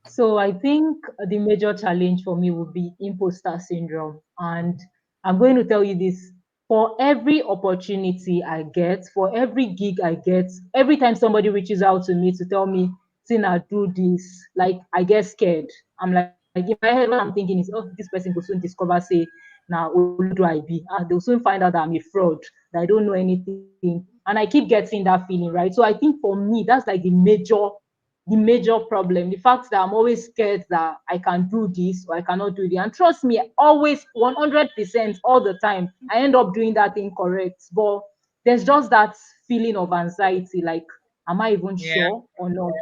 So I think the major challenge for me would be imposter syndrome. And I'm going to tell you this for every opportunity I get, for every gig I get, every time somebody reaches out to me to tell me, Tina, do this, like I get scared. I'm like, in my head, what I'm thinking is, oh, this person will soon discover, say, now, who do I be? They'll soon find out that I'm a fraud, that I don't know anything. And I keep getting that feeling, right? So I think for me, that's like the major problem. The fact that I'm always scared that I can do this or I cannot do this. And trust me, always 100% all the time, I end up doing that incorrect. But there's just that feeling of anxiety like, am I even Yeah. sure or not?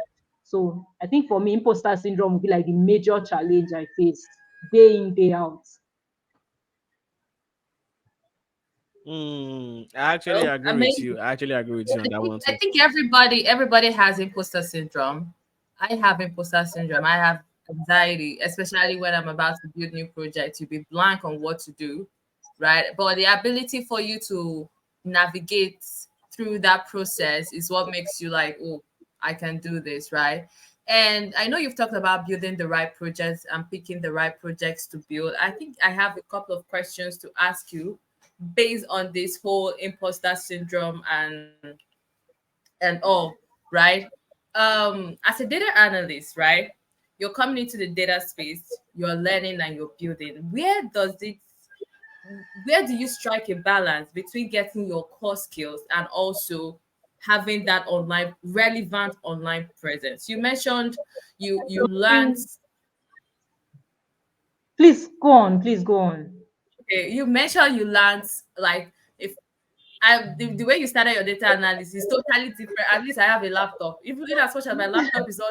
So I think for me, imposter syndrome would be like the major challenge I face day in, day out. I actually Well, agree with amazing. you. I actually agree with you on that one I too. think everybody has imposter syndrome. I have imposter syndrome. I have anxiety, especially when I'm about to build new projects. You be blank on what to do, right? But the ability for you to navigate through that process is what makes you like, oh, I can do this, right? And I know you've talked about building the right projects and picking the right projects to build. I think I have a couple of questions to ask you based on this whole imposter syndrome and all, right? As a data analyst, right? You're coming into the data space, you're learning and you're building. Where do you strike a balance between getting your core skills and also having that online relevant online presence? You mentioned you learned. Please go on. Please go on. Okay, you mentioned you learned like if the way you started your data analysis is totally different. At least I have a laptop. Even as much as my laptop is all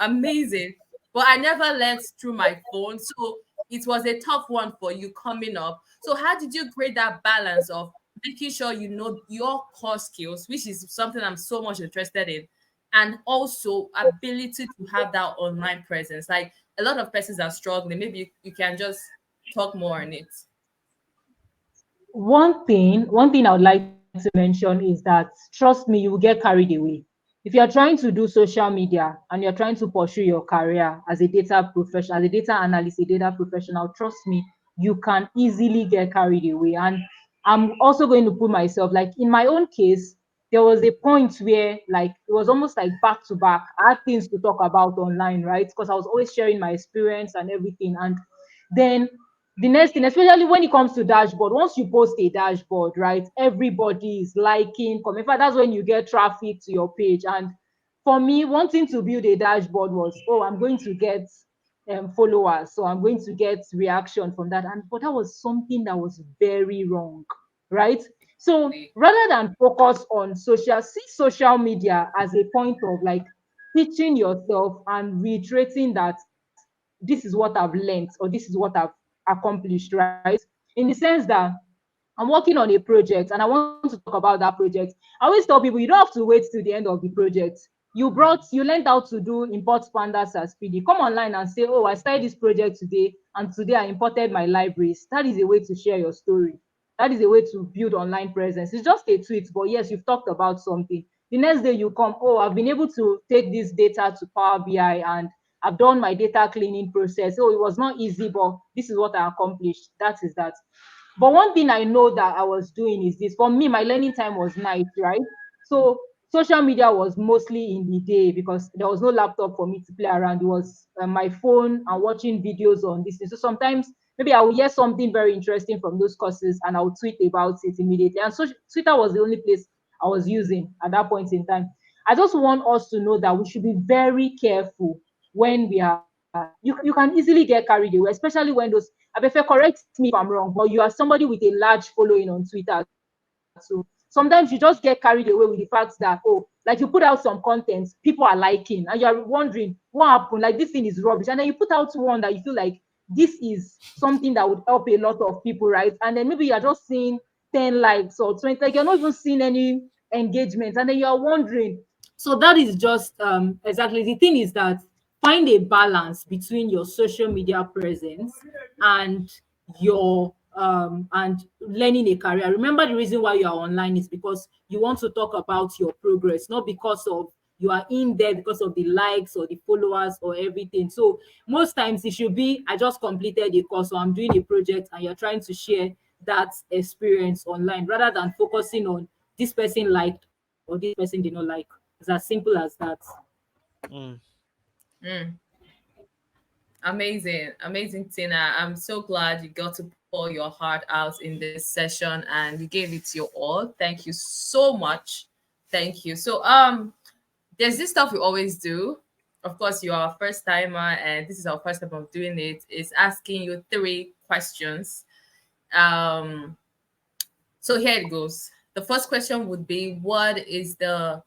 amazing, but I never learned through my phone. So it was a tough one for you coming up. So how did you create that balance of making sure you know your core skills, which is something I'm so much interested in, and also ability to have that online presence? Like a lot of persons are struggling. Maybe you can just talk more on it. One thing I would like to mention is that trust me, you will get carried away. If you're trying to do social media and you're trying to pursue your career as a data professional, as a data analyst, a data professional, trust me, you can easily get carried away. And I'm also going to put myself, like in my own case, there was a point where like it was almost like back to back. I had things to talk about online, right? Because I was always sharing my experience and everything. And then the next thing, especially when it comes to dashboard, once you post a dashboard, right, everybody is liking, comment. In fact, that's when you get traffic to your page. And for me, wanting to build a dashboard was, oh, I'm going to get followers, so I'm going to get reaction from that. And but that was something that was very wrong, right? So rather than focus on see social media as a point of like teaching yourself and reiterating that this is what I've learned or this is what I've accomplished, right? In the sense that I'm working on a project and I want to talk about that project. I always tell people you don't have to wait till the end of the project. You learned how to do import pandas as PD. Come online and say, oh, I started this project today and today I imported my libraries. That is a way to share your story. That is a way to build online presence. It's just a tweet, but yes, you've talked about something. The next day you come, oh, I've been able to take this data to Power BI and I've done my data cleaning process. Oh, it was not easy, but this is what I accomplished. That is that. But one thing I know that I was doing is this. For me, my learning time was night, right? So social media was mostly in the day because there was no laptop for me to play around. It was my phone and watching videos on this. So sometimes maybe I will hear something very interesting from those courses and I will tweet about it immediately. And so Twitter was the only place I was using at that point in time. I just want us to know that we should be very careful when we are you can easily get carried away, especially when those Abefe, correct me if I'm wrong, but you are somebody with a large following on Twitter. So sometimes you just get carried away with the fact that, oh, like you put out some content, people are liking, and you're wondering what happened. Like this thing is rubbish. And then you put out one that you feel like this is something that would help a lot of people, right? And then maybe you're just seeing 10 likes or 20, like you're not even seeing any engagement, and then you're wondering. So that is just exactly the thing is that find a balance between your social media presence and your and learning a career. Remember, the reason why you are online is because you want to talk about your progress, not because of you are in there because of the likes or the followers or everything. So most times it should be I just completed a course or I'm doing a project and you're trying to share that experience online rather than focusing on this person liked or this person did not like. It's as simple as that. Mm. Mm. Amazing, amazing, Tina. I'm so glad you got to pour your heart out in this session and you gave it your all. Thank you so much. Thank you. So, there's this stuff we always do. Of course, you are a first timer, and this is our first time of doing it. Is asking you three questions. Um, so here it goes. The first question would be, what is the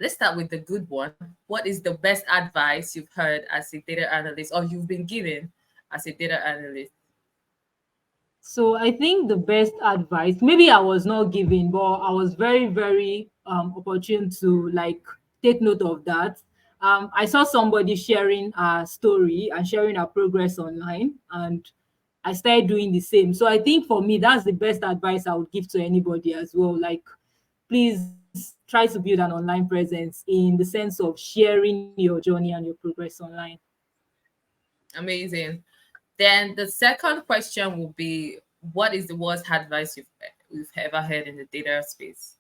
let's start with the good one. What is the best advice you've heard as a data analyst or you've been given as a data analyst? So I think the best advice, maybe I was not given, but I was very, very opportune to like take note of that. I saw somebody sharing a story and sharing her progress online, and I started doing the same. So I think for me, that's the best advice I would give to anybody as well. Like, please try to build an online presence in the sense of sharing your journey and your progress online. Amazing. Then the second question will be, what is the worst advice you've ever heard in the data space?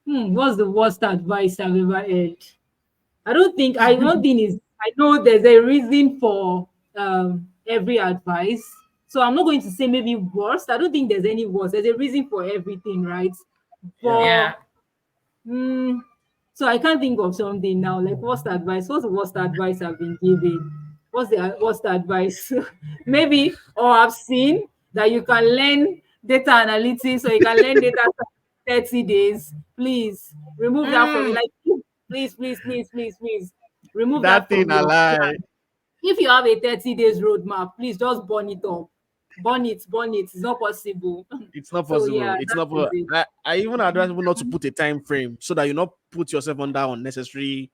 What's the worst advice I've ever heard? One thing is I know there's a reason for every advice. So I'm not going to say maybe worst. I don't think there's any worst. There's a reason for everything, right? Yeah. But Yeah. mm, so I can't think of something now. Like worst advice. What's the worst advice I've been given? What's the worst advice? Maybe or I've seen that you can learn data analytics or you can learn data science 30 days. Please remove that from me. Mm, Like please, please, please, please, please remove That that thing from I your lie. plan. If you have a 30 days roadmap, please just burn it up. Burn it, burn it. It's not possible. It's not So yeah, possible. It's that not. is it. I even advise people not to put a time frame so that you not put yourself under unnecessary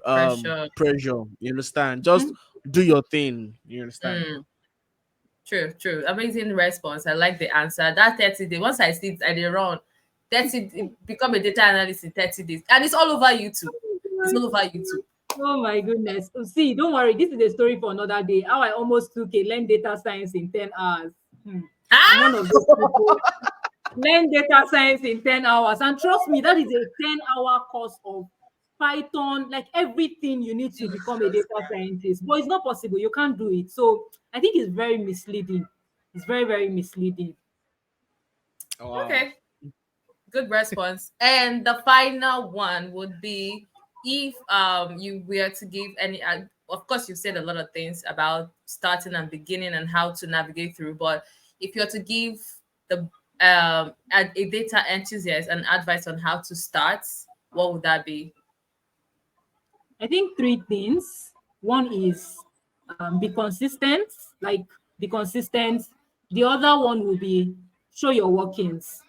pressure. pressure. You understand? Just Mhm. do your thing. You understand? Mm, true, true. Amazing response. I like the answer. That 30 days, once I see it, I did run. 30, become a data analyst in 30 days. And it's all over YouTube. It's all over YouTube. Oh my goodness. Oh, see, don't worry. This is a story for another day. How I almost took a learn data science in 10 hours. I'm one Ah! of those people. Learn data science in 10 hours. And trust me, that is a 10-hour course of Python, like everything you need to become a Jesus data scientist. But it's not possible. You can't do it. So I think it's very misleading. It's very, very misleading. Wow. Okay. Good response. And the final one would be, if you were to give any of course you've said a lot of things about starting and beginning and how to navigate through, but if you're to give the a data enthusiast an advice on how to start, what would that be? I think three things. One is be consistent, like be consistent. The other one will be show your workings,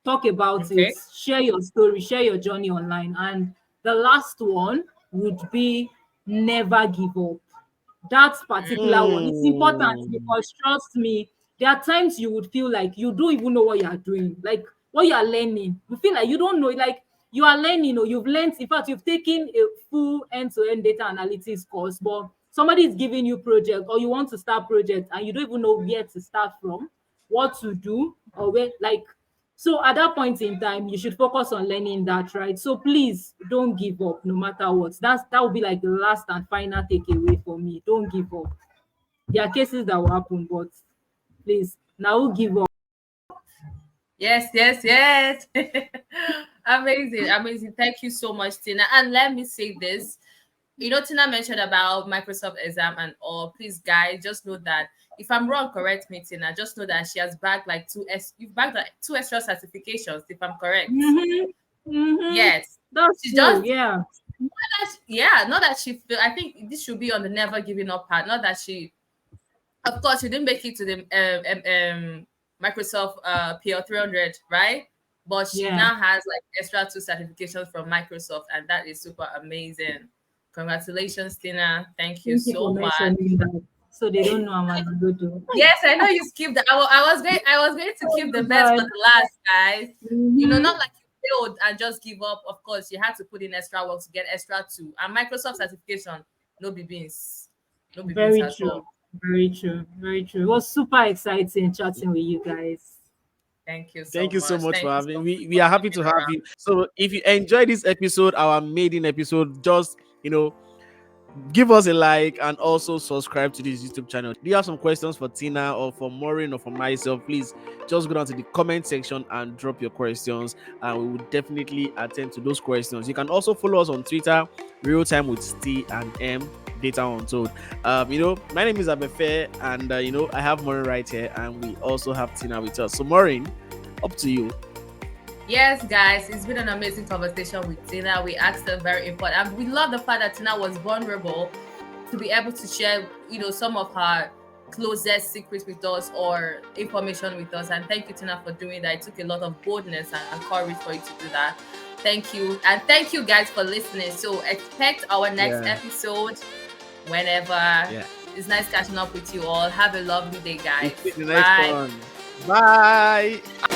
talk about it, Okay. share your story, share your journey online. And the last one would be never give up. That particular one, it's important Mm. because trust me, there are times you would feel like you don't even know what you are doing, like what you are learning. You feel like you don't know, like you are learning or you've learned. In fact, you've taken a full end-to-end data analytics course, but somebody is giving you project or you want to start project and you don't even know where to start from, what to do, or where like so at that point in time, you should focus on learning that, right? So please don't give up no matter what. That would be like the last and final takeaway for me. Don't give up. There are cases that will happen, but please, now who give up? Yes, yes, yes. Amazing, amazing. Thank you so much, Tina. And let me say this. Tina mentioned about Microsoft exam and all. Please, guys, just know that if I'm wrong, correct me, Tina. Just know that she has bagged like you've bagged like two extra certifications, if I'm correct. Mm-hmm. Mm-hmm. Yes. That's She true. just Yeah. yeah, not that she feel. I think this should be on the never giving up part. Not that she, of course, she didn't make it to the Microsoft PL 300, right? But she Yeah. now has like extra two certifications from Microsoft, and that is super amazing. Congratulations, Tina. Thank you Thank you for so much. mentioning that. So they don't know I'm a good do. Yes, I know you skipped. I was going to keep the Oh best for God. the last, guys. Mm-hmm. Not like you failed and just give up. Of course, you had to put in extra work to get extra two. And Microsoft certification, no be beans, no be beans Very at true. all. Very true. Very true. It was super exciting chatting with you guys. Thank you so Thank you so much. much for Thank you having so we much we for are happy sticking to have around. you. So if you enjoy this episode, our maiden episode, just give us a like and also subscribe to this YouTube channel. Do you have some questions for Tina or for Maureen or for myself? Please just go down to the comment section and drop your questions, and we will definitely attend to those questions. You can also follow us on Twitter, real time with T&M Data Untold. My name is Abefe, and I have Maureen right here, and we also have Tina with us. So Maureen, up to you. Yes, guys, it's been an amazing conversation with Tina. We asked her very important, and we love the fact that Tina was vulnerable to be able to share, some of her closest secrets with us or information with us. And thank you, Tina, for doing that. It took a lot of boldness and courage for you to do that. Thank you. And thank you guys for listening. So expect our next Yeah. episode whenever. Yeah. It's nice catching up with you all. Have a lovely day, guys. We'll see you in the next Bye. one. Bye.